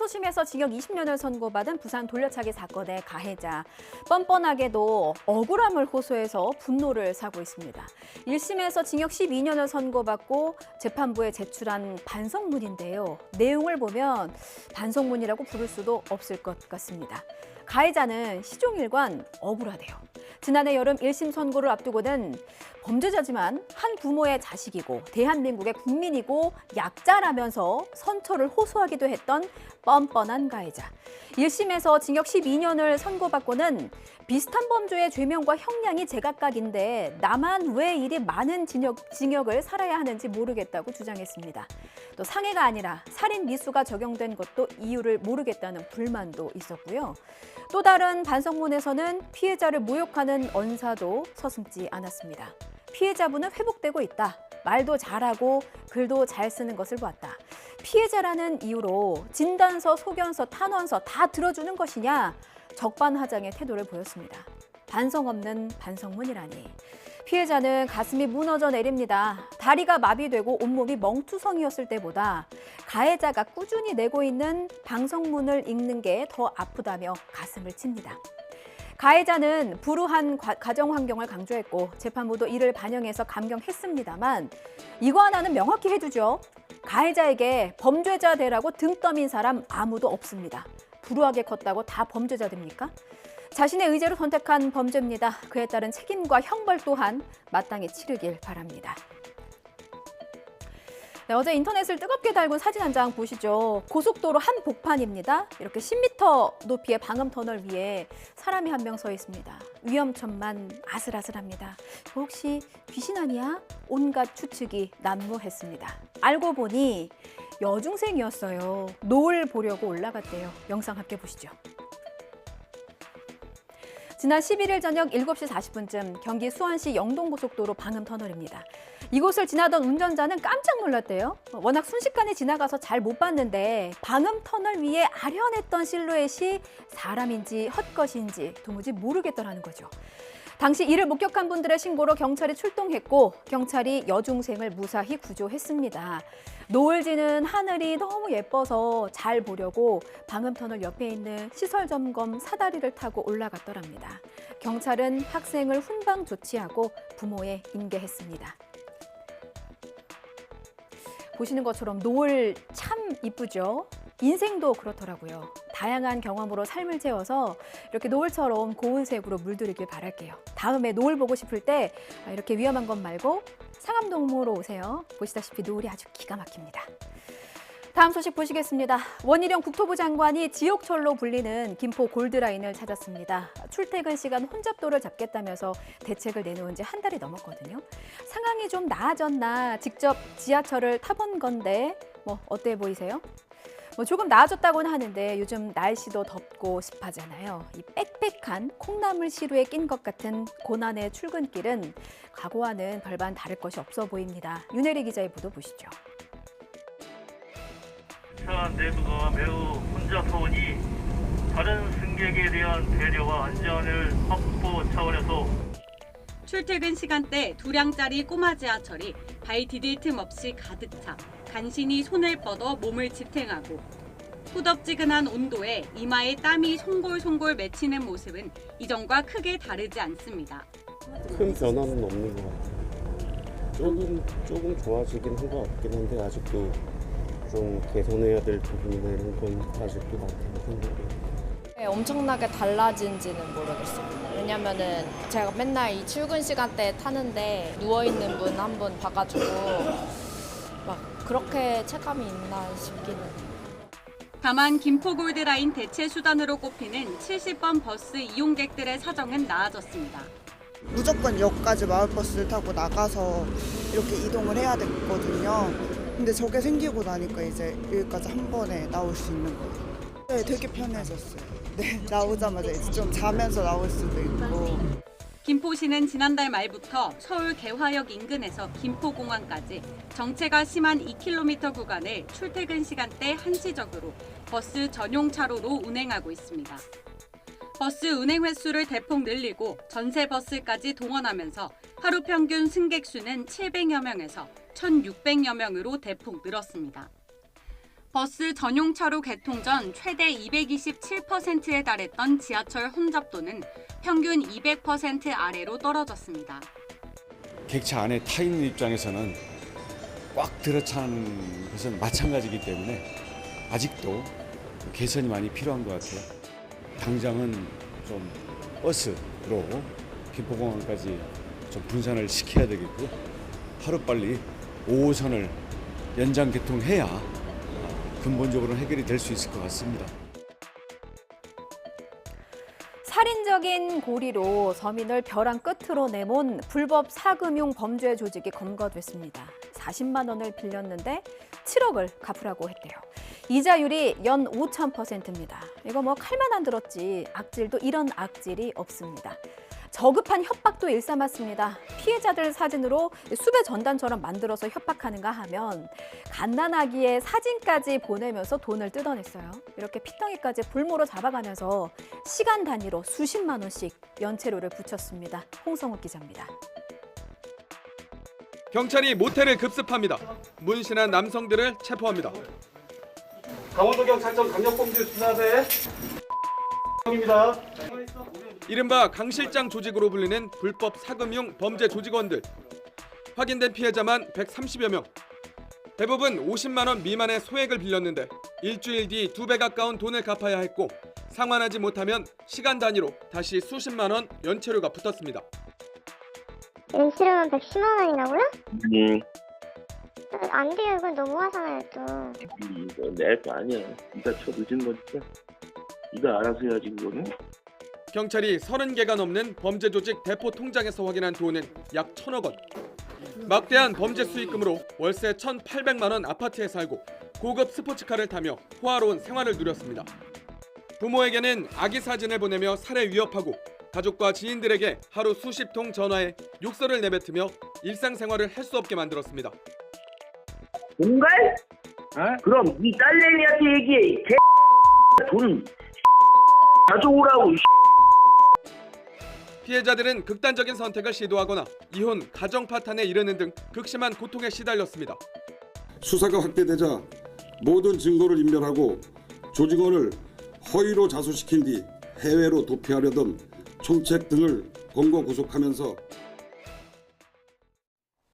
항소심에서 징역 20년을 선고받은 부산 돌려차기 사건의 가해자. 뻔뻔하게도 억울함을 호소해서 분노를 사고 있습니다. 1심에서 징역 12년을 선고받고 재판부에 제출한 반성문인데요. 내용을 보면 반성문이라고 부를 수도 없을 것 같습니다. 가해자는 시종일관 억울하대요. 지난해 여름 1심 선고를 앞두고는 범죄자지만 한 부모의 자식이고 대한민국의 국민이고 약자라면서 선처를 호소하기도 했던 뻔뻔한 가해자. 1심에서 징역 12년을 선고받고는 비슷한 범죄의 죄명과 형량이 제각각인데 나만 왜 이리 많은 징역을 살아야 하는지 모르겠다고 주장했습니다. 또 상해가 아니라 살인 미수가 적용된 것도 이유를 모르겠다는 불만도 있었고요. 또 다른 반성문에서는 피해자를 모욕하는 언사도 서슴지 않았습니다. 피해자분은 회복되고 있다. 말도 잘하고 글도 잘 쓰는 것을 보았다. 피해자라는 이유로 진단서, 소견서, 탄원서 다 들어주는 것이냐? 적반하장의 태도를 보였습니다. 반성 없는 반성문이라니. 피해자는 가슴이 무너져 내립니다. 다리가 마비되고 온몸이 멍투성이었을 때보다 가해자가 꾸준히 내고 있는 반성문을 읽는 게 더 아프다며 가슴을 칩니다. 가해자는 불우한 가정 환경을 강조했고 재판부도 이를 반영해서 감경했습니다만 이거 하나는 명확히 해두죠. 가해자에게 범죄자 되라고 등 떠민 사람 아무도 없습니다. 불우하게 컸다고 다 범죄자 됩니까? 자신의 의지로 선택한 범죄입니다. 그에 따른 책임과 형벌 또한 마땅히 치르길 바랍니다. 네, 어제 인터넷을 뜨겁게 달군 사진 한 장 보시죠. 고속도로 한복판입니다. 이렇게 10m 높이의 방음터널 위에 사람이 한 명 서 있습니다. 위험천만 아슬아슬합니다. 혹시 귀신 아니야? 온갖 추측이 난무했습니다. 알고 보니 여중생이었어요. 노을 보려고 올라갔대요. 영상 함께 보시죠. 지난 11일 저녁 7시 40분쯤 경기 수원시 영동고속도로 방음터널입니다. 이곳을 지나던 운전자는 깜짝 놀랐대요. 워낙 순식간에 지나가서 잘 못 봤는데 방음터널 위에 아련했던 실루엣이 사람인지 헛것인지 도무지 모르겠더라는 거죠. 당시 이를 목격한 분들의 신고로 경찰이 출동했고 경찰이 여중생을 무사히 구조했습니다. 노을 지는 하늘이 너무 예뻐서 잘 보려고 방음터널 옆에 있는 시설점검 사다리를 타고 올라갔더랍니다. 경찰은 학생을 훈방 조치하고 부모에 인계했습니다. 보시는 것처럼 노을 참 이쁘죠? 인생도 그렇더라고요. 다양한 경험으로 삶을 채워서 이렇게 노을처럼 고운 색으로 물들이길 바랄게요. 다음에 노을 보고 싶을 때 이렇게 위험한 것 말고 상암동으로 오세요. 보시다시피 노을이 아주 기가 막힙니다. 다음 소식 보시겠습니다. 원희룡 국토부 장관이 지옥철로 불리는 김포 골드라인을 찾았습니다. 출퇴근 시간 혼잡도를 잡겠다면서 대책을 내놓은 지 한 달이 넘었거든요. 상황이 좀 나아졌나 직접 지하철을 타본 건데 어때 보이세요? 조금 나아졌다고는 하는데 요즘 날씨도 덥고 습하잖아요. 이 빽빽한 콩나물 시루에 낀 것 같은 고난의 출근길은 과거와는 별반 다를 것이 없어 보입니다. 윤혜리 기자의 보도 보시죠. 차 내부가 매우 혼잡하오니 다른 승객에 대한 배려와 안전을 확보 차원에서 출퇴근 시간대 2량짜리 꼬마 지하철이 발 디딜 틈 없이 가득 차 간신히 손을 뻗어 몸을 지탱하고 후덥지근한 온도에 이마에 땀이 송골송골 맺히는 모습은 이전과 크게 다르지 않습니다. 큰 변화는 없는 것 같아요. 조금 좋아지긴 한 것 같긴 한데 아직도 좀 개선해야 될 부분이나 이런 건 아직도 많다고 생각해요. 네, 엄청나게 달라진지는 모르겠어요. 왜냐면은 제가 맨날 이 출근 시간대에 타는데 누워있는 분 한 분 봐가지고 막 그렇게 체감이 있나 싶기는 해요. 다만 김포 골드라인 대체 수단으로 꼽히는 70번 버스 이용객들의 사정은 나아졌습니다. 무조건 역까지 마을버스를 타고 나가서 이렇게 이동을 해야 됐거든요. 근데 저게 생기고 나니까 이제 여기까지 한 번에 나올 수 있는 거예요. 네, 되게 편해졌어요. 네, 나오자마자 이제 좀 자면서 나올 수도 있고. 김포시는 지난달 말부터 서울 개화역 인근에서 김포공항까지 정체가 심한 2km 구간을 출퇴근 시간대 한시적으로 버스 전용 차로로 운행하고 있습니다. 버스 운행 횟수를 대폭 늘리고 전세 버스까지 동원하면서 하루 평균 승객 수는 700여 명에서 1,600여 명으로 대폭 늘었습니다. 버스 전용 차로 개통 전 최대 227%에 달했던 지하철 혼잡도는 평균 200% 아래로 떨어졌습니다. 객차 안에 타 있는 입장에서는 꽉 들어차는 것은 마찬가지이기 때문에 아직도 개선이 많이 필요한 것 같아요. 당장은 좀 버스로 김포공항까지 좀 분산을 시켜야 되겠고요. 하루빨리 5호선을 연장 개통해야 근본적으로 해결이 될 수 있을 것 같습니다. 살인적인 고리로 서민을 벼랑 끝으로 내몬 불법 사금융 범죄 조직이 검거됐습니다. 40만 원을 빌렸는데 7억을 갚으라고 했대요. 이자율이 연 5,000%입니다. 이거 뭐 칼만 안 들었지 악질도 이런 악질이 없습니다. 저급한 협박도 일삼았습니다. 피해자들 사진으로 수배 전단처럼 만들어서 협박하는가 하면 갓난아기의 사진까지 보내면서 돈을 뜯어냈어요. 이렇게 피덩이까지 불모로 잡아가면서 시간 단위로 수십만 원씩 연체료를 붙였습니다. 홍성욱 기자입니다. 경찰이 모텔을 급습합니다. 문신한 남성들을 체포합니다. 강원도경찰청 강력범죄 수사대 입니다. 이른바 강실장 조직으로 불리는 불법 사금융 범죄 조직원들. 확인된 피해자만 130여 명. 대부분 50만 원 미만의 소액을 빌렸는데 일주일 뒤 2배 가까운 돈을 갚아야 했고 상환하지 못하면 시간 단위로 다시 수십만 원 연체료가 붙었습니다. 연체료만 110만 원이라고요? 안 돼요. 이건 너무하잖아요 또. 이거 내 거 아니야. 네가 저 늦은 거니까 네가 알아서 해야지 그거는. 경찰이 30개가 넘는 범죄 조직 대포 통장에서 확인한 돈은 약 1,000억 원. 막대한 범죄 수익금으로 월세 1,800만 원 아파트에 살고 고급 스포츠카를 타며 호화로운 생활을 누렸습니다. 부모에게는 아기 사진을 보내며 살해 위협하고 가족과 지인들에게 하루 수십 통 전화해 욕설을 내뱉으며 일상생활을 할 수 없게 만들었습니다. 뭔가요? 그럼 네 딸내미한테 얘기해. 돈 가져오라고. 피해자들은 극단적인 선택을 시도하거나 이혼, 가정 파탄에 이르는 등 극심한 고통에 시달렸습니다. 수사가 확대되자 모든 증거를 인멸하고 조직원을 허위로 자수시킨 뒤 해외로 도피하려던 총책 등을 검거 구속하면서